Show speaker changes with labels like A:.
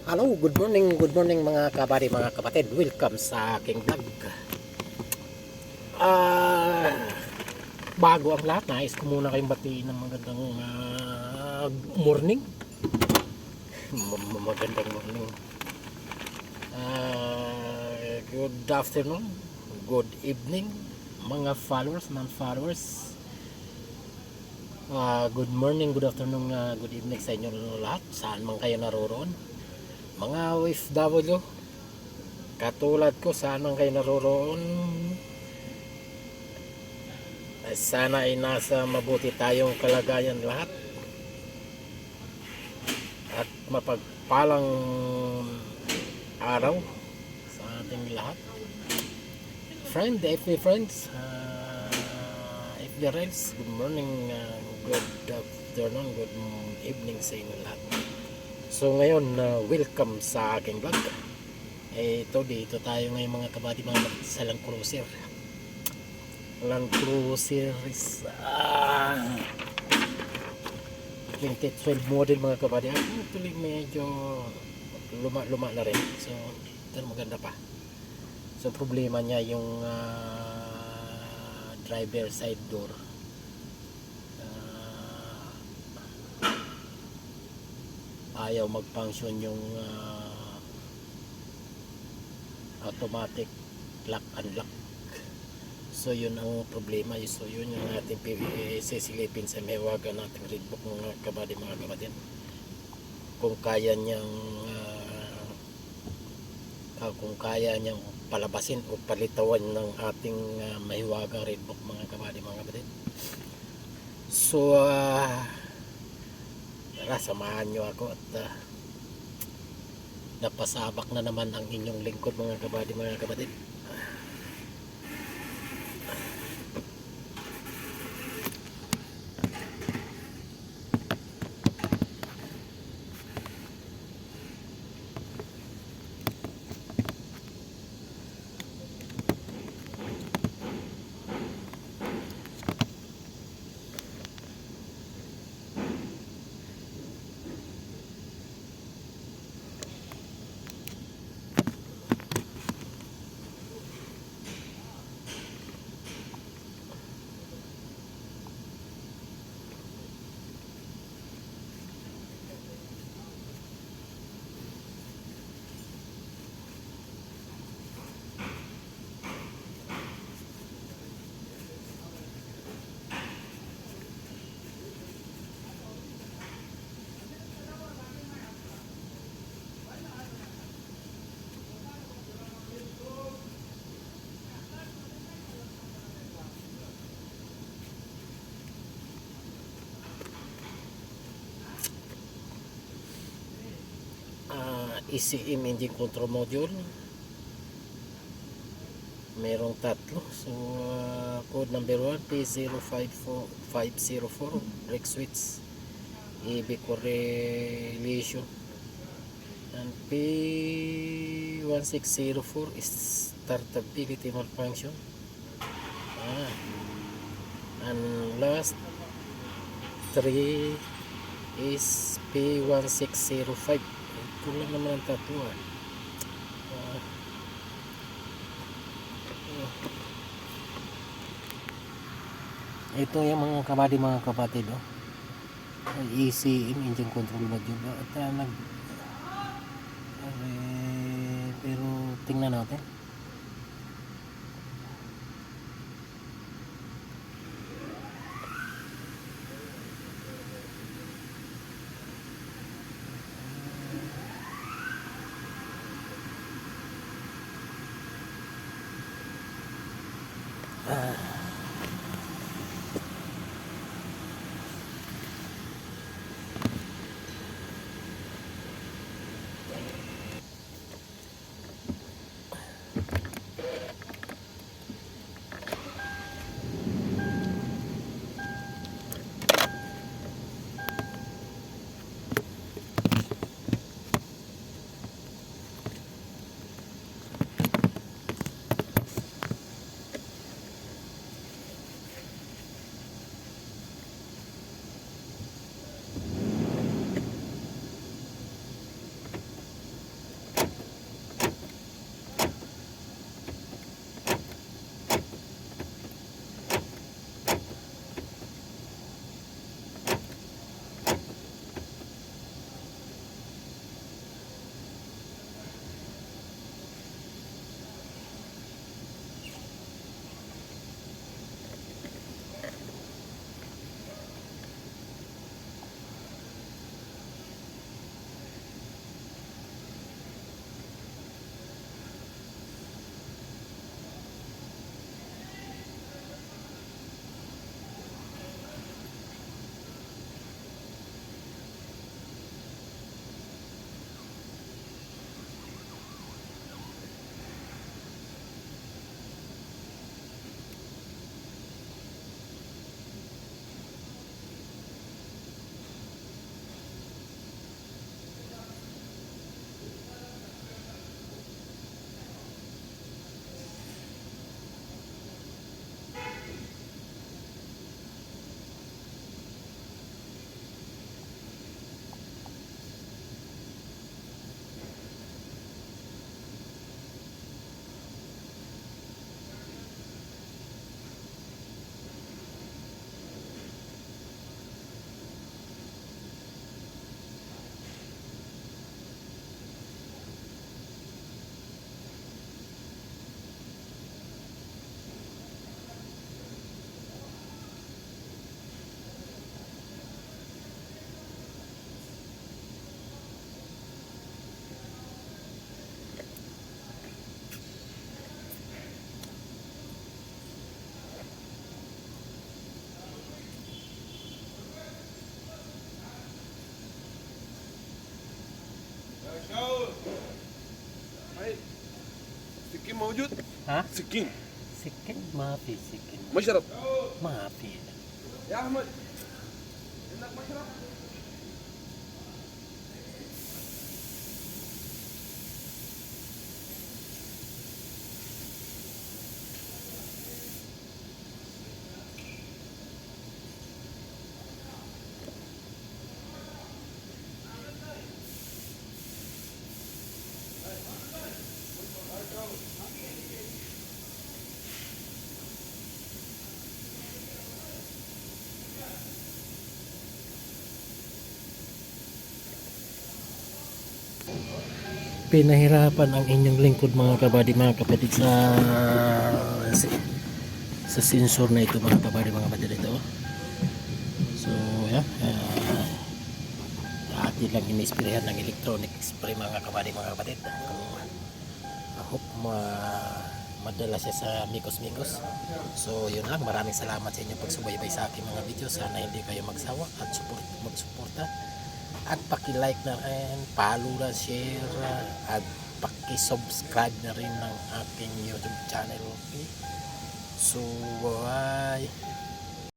A: Hello, good morning mga kabady, mga kapatid. Welcome sa aking vlog. Ah, bago ang lahat, nais ko muna kayong batiin ng magandang morning. Magandang morning. Good afternoon, good evening, mga followers, non-followers. Good morning, good afternoon, good evening sa inyo lahat. Saan man kayo naroroon. Mga OFW, katulad ko, saan man kayo naroroon, sana ay nasa mabuti tayong kalagayan lahat at mapagpalang araw sa ating lahat. FB friends, FB friends, good morning, good afternoon, good evening sa inyo lahat. So ngayon, welcome sa aking vlog. Dito tayo ngayon mga kabady, mga sa Land Cruiser. Land Cruiser is 2012 model mga kabady. Actually medyo luma na rin, so pero maganda pa. So problema niya yung driver side door, ayaw mag-function yung automatic lock unlock. So yun ang problema. So yun yung ating sisilipin sa mewagan nating Redbook mga kabady, mga kapatid. Kung kaya niyang palabasin o palitawan ng ating mahiwagang Redbook mga kabady, mga kapatid. So tara, samahan nyo ako at napasabak na naman ang inyong lingkod mga kabady, mga kapatid. ECM engine control module, merong tatlo. So code number 1 P054504, brake switch, EB correlation, and P1604 is startability malfunction. And last 3 is P1605. Ito lang naman ang tatlo. Ito yung mga kabady, mga kapatid, ECM engine control module. At pero tingnan natin.
B: سكين موجود؟
A: ها؟
B: سكين
A: سكين؟ ما في سكين.
B: مشرب
A: ما في.
B: يا احمد عندك مشرب؟
A: Pinahirapan ang inyong lingkod mga kabady mga kapatid sa sensor na ito mga kabady mga kapatid ito. So yeah, atin lang inispirahan ng electronic spray mga kabady mga kapatid. I hope madala siya sa Mikos. So yun lang, maraming salamat sa inyong pagsubaybay sa aking mga video. Sana hindi kayo magsawa at magsuporta. At paki-like na rin, follow na, share, at paki-subscribe na rin ng aking YouTube channel. Okay? So, bye!